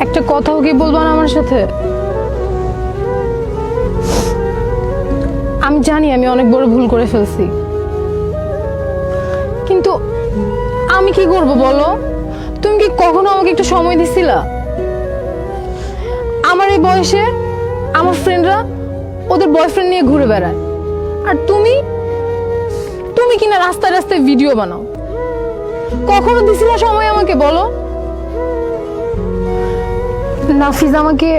একটা কথাও কি বলবা না আমার সাথে? আমি জানি আমি অনেক বড় ভুল করে ফেলছি, কিন্তু আমি কি করব বলো? তুমি কি কখনো আমাকে একটু সময় দিছিলা? আমার এই বয়সে আমার ফ্রেন্ডরা ওদের বয়ফ্রেন্ড নিয়ে ঘুরে বেড়ায়, আর তুমি তুমি কিনা রাস্তায় রাস্তায় ভিডিও বানাও। কখনো দিছিলা সময় আমাকে বলো? নাফিজ আমাকে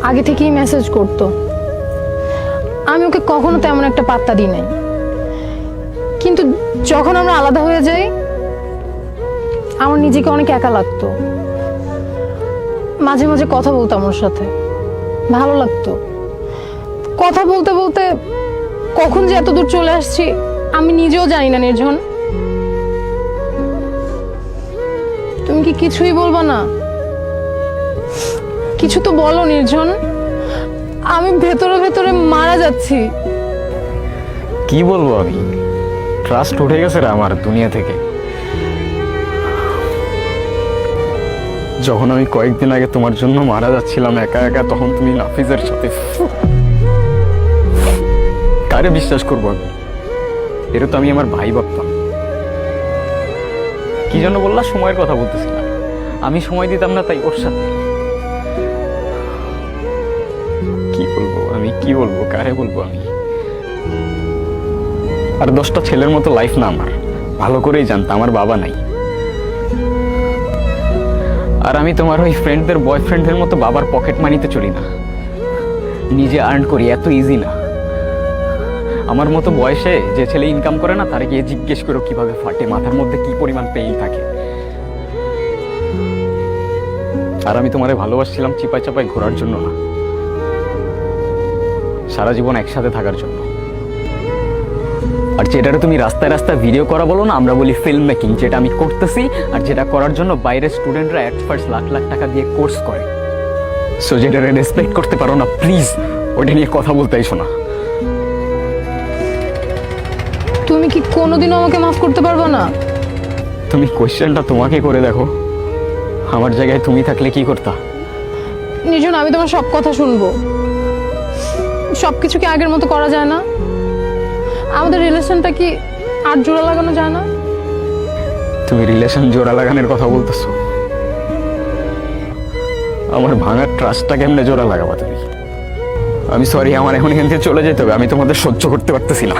আগে থেকেই মেসেজ করতো, আমি ওকে কখনো তেমন একটা পাত্তা দিই নাই। কিন্তু যখন আমরা আলাদা হয়ে যাই আমার নিজেকে অনেক একা লাগতো। মাঝে মাঝে কথা বলতাম ওর সাথে, ভালো লাগতো। কথা বলতে বলতে কখন যে এত দূর চলে আসছি আমি নিজেও জানি না। নির্জন, তুমি কি কিছুই বলবো না? কিছু তো বলো নির্জন, আমি ভেতরে ভেতরে মারা যাচ্ছি। কি বলবো আমি? ট্রাস্ট উঠে গেছে রে আমার দুনিয়া থেকে। যখন আমি কয়েকদিন আগে তোমার জন্য মারা যাচ্ছিলাম একা একা, তখন তুমি নাফিজের সাথে। কারে বিশ্বাস করবো আমি? এটা তো আমি আমার ভাই ভাবতাম। কি জন্য বললা? সময়ের কথা বলতেছিলাম। আমি সময় দিতাম না তাই ওর সাথে। কি বলবো আমি? কি বলবো? কারে বলবো আমি? আর 10টা ছেলের মতো লাইফ না আমার, ভালো করেই জানতাম আমার বাবা নাই। আর আমি তোমার ওই ফ্রেন্ডদের বয়ফ্রেন্ডের মতো বাবার পকেট মানিতে চলি না, নিজে আর্ন করি। এত ইজি না। আমার মতো বয়সে যে ছেলে ইনকাম করে না তারে গিয়ে জিজ্ঞেস করো কিভাবে ফাটে, মাথার মধ্যে কি পরিমাণ পেইন থাকে। আর আমি তোমারে ভালোবাসছিলাম চিপাই চাপাই ঘোরার জন্য না, সারা জীবন একসাথে থাকার জন্য। আর যেটা তুমি রাস্তায় রাস্তায় ভিডিও করা বলো না, আমরা বলি ফিল্ম মেকিং, যেটা আমি করতেছি। আর যেটা করার জন্য বাইরের স্টুডেন্টরা এট ফার্স্ট লাখ লাখ টাকা দিয়ে কোর্স করে। সো যেটা রেসপেক্ট করতে পারো না, প্লিজ ওইটা নিয়ে কথা বলতে এসো না। তুমি কি কোনোদিনও আমাকে মাফ করতে পারবে না? তুমি কোয়েশ্চেনটা তোমাকে করে দেখো, আমার জায়গায় তুমি থাকলে কি করতা? নির্জন, আমি তোমার সব কথা শুনবো। সবকিছু কি আগের মতো করা যায় না? আমাদের রিলেশনটা কি আর জোড়া লাগানো যায় না? তুমি রিলেশন জোড়া লাগানোর কথা বলতেছো? আমার ভাঙার ট্রাস্টটা কেমনে জোড়া লাগাবা তুমি? আমি সরি, আমার এখন এখান থেকে চলে যেতে হবে। আমি তোমাদের সহ্য করতে পারতেছি না।